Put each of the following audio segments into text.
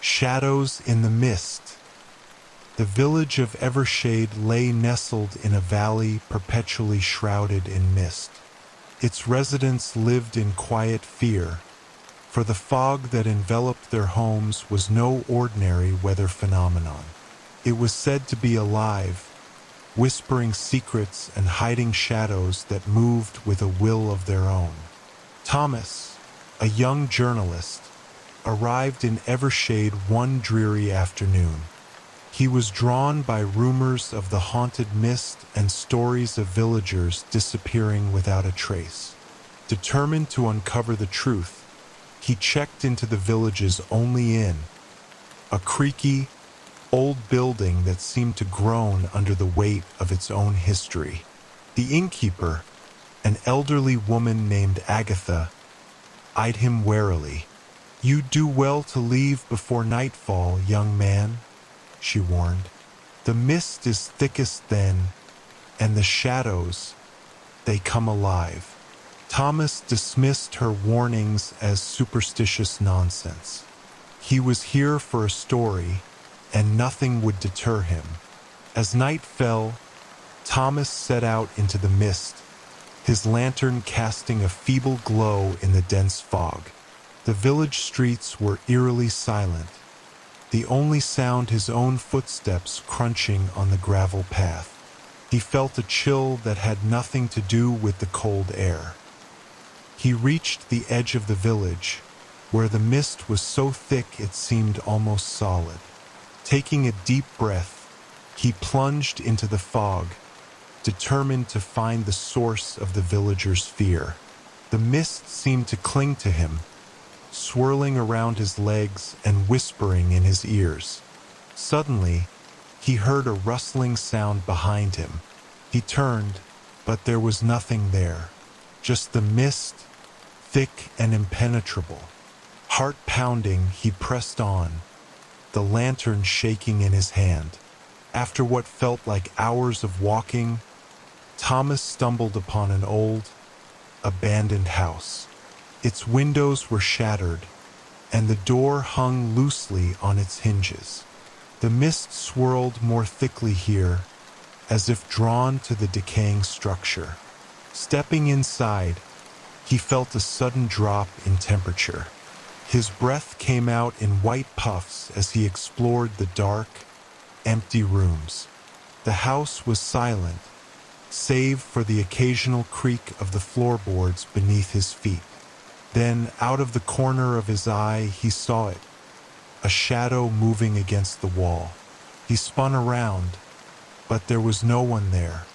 Shadows in the mist. The village of Evershade lay nestled in a valley perpetually shrouded in mist. Its residents lived in quiet fear, for the fog that enveloped their homes was no ordinary weather phenomenon. It was said to be alive, whispering secrets and hiding shadows that moved with a will of their own. Thomas, a young journalist, arrived in Evershade one dreary afternoon. He was drawn by rumors of the haunted mist and stories of villagers disappearing without a trace. Determined to uncover the truth, he checked into the village's only inn, a creaky, old building that seemed to groan under the weight of its own history. The innkeeper, an elderly woman named Agatha, eyed him warily. "You'd do well to leave before nightfall, young man," she warned. "The mist is thickest then, and the shadows, they come alive." Thomas dismissed her warnings as superstitious nonsense. He was here for a story, and nothing would deter him. As night fell, Thomas set out into the mist, his lantern casting a feeble glow in the dense fog. The village streets were eerily silent, the only sound his own footsteps crunching on the gravel path. He felt a chill that had nothing to do with the cold air. He reached the edge of the village, where the mist was so thick it seemed almost solid. Taking a deep breath, he plunged into the fog, determined to find the source of the villagers' fear. The mist seemed to cling to him, swirling around his legs and whispering in his ears. Suddenly, he heard a rustling sound behind him. He turned, but there was nothing there, just the mist, thick and impenetrable. Heart pounding, he pressed on, the lantern shaking in his hand. After what felt like hours of walking, Thomas stumbled upon an old, abandoned house. Its windows were shattered, and the door hung loosely on its hinges. The mist swirled more thickly here, as if drawn to the decaying structure. Stepping inside, he felt a sudden drop in temperature. His breath came out in white puffs as he explored the dark, empty rooms. The house was silent, save for the occasional creak of the floorboards beneath his feet. Then, out of the corner of his eye, he saw it, a shadow moving against the wall. He spun around, but there was no one there,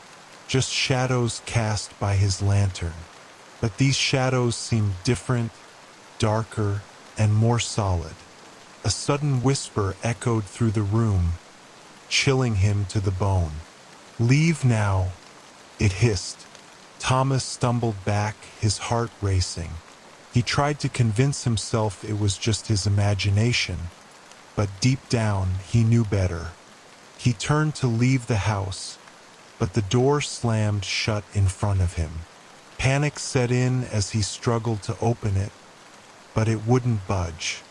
just shadows cast by his lantern. But these shadows seemed different, darker, and more solid. A sudden whisper echoed through the room, chilling him to the bone. "Leave now," it hissed. Thomas stumbled back, his heart racing. He tried to convince himself it was just his imagination, but deep down he knew better. He turned to leave the house, but the door slammed shut in front of him. Panic set in as he struggled to open it, but it wouldn't budge.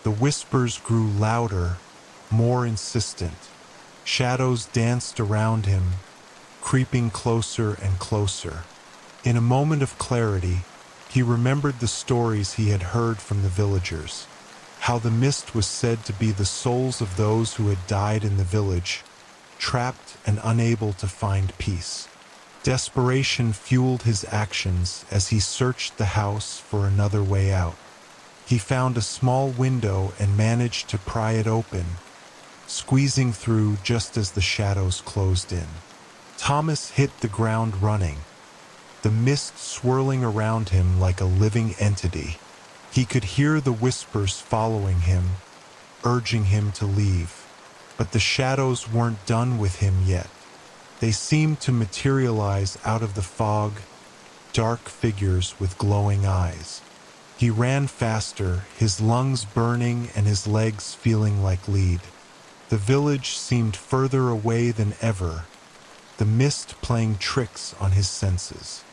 The whispers grew louder, more insistent. Shadows danced around him, creeping closer and closer. In a moment of clarity, he remembered the stories he had heard from the villagers, how the mist was said to be the souls of those who had died in the village, trapped and unable to find peace. Desperation fueled his actions as he searched the house for another way out. He found a small window and managed to pry it open, squeezing through just as the shadows closed in. Thomas hit the ground running, the mist swirling around him like a living entity. He could hear the whispers following him, urging him to leave. But the shadows weren't done with him yet. They seemed to materialize out of the fog, dark figures with glowing eyes. He ran faster, his lungs burning and his legs feeling like lead. The village seemed further away than ever, the mist playing tricks on his senses.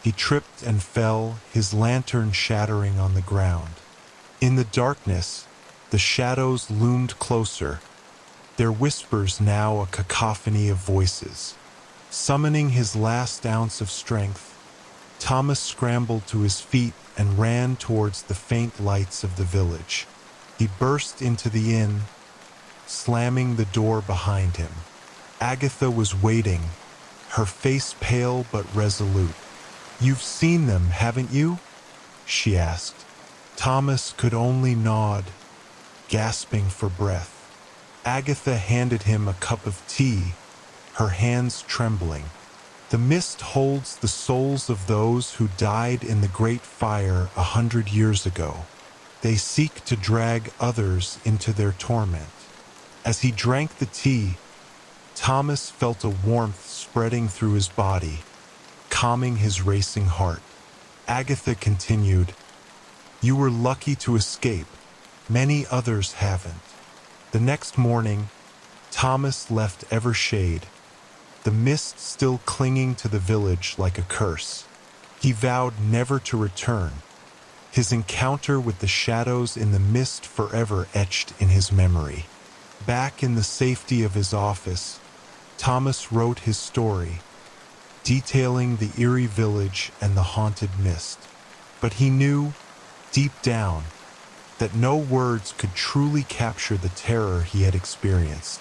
He tripped and fell, his lantern shattering on the ground. In the darkness, The shadows loomed closer, their whispers now a cacophony of voices. Summoning his last ounce of strength, Thomas scrambled to his feet and ran towards the faint lights of the village. He burst into the inn, slamming the door behind him. Agatha was waiting, her face pale but resolute. "You've seen them, haven't you?" she asked. Thomas could only nod, gasping for breath. Agatha handed him a cup of tea, her hands trembling. "The mist holds the souls of those who died in the Great Fire 100 years ago. They seek to drag others into their torment." As he drank the tea, Thomas felt a warmth spreading through his body, calming his racing heart. Agatha continued, "You were lucky to escape. Many others haven't." The next morning, Thomas left Evershade, the mist still clinging to the village like a curse. He vowed never to return, his encounter with the shadows in the mist forever etched in his memory. Back in the safety of his office, Thomas wrote his story, detailing the eerie village and the haunted mist. But he knew, deep down, that no words could truly capture the terror he had experienced.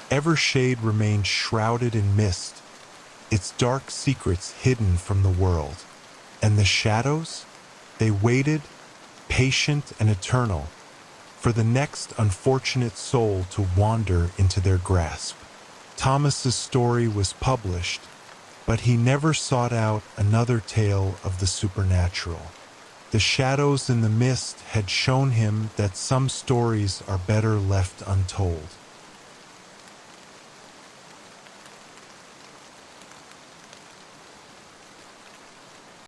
Evershade remained shrouded in mist, its dark secrets hidden from the world. And the shadows? They waited, patient and eternal, for the next unfortunate soul to wander into their grasp. Thomas's story was published, but he never sought out another tale of the supernatural. The shadows in the mist had shown him that some stories are better left untold.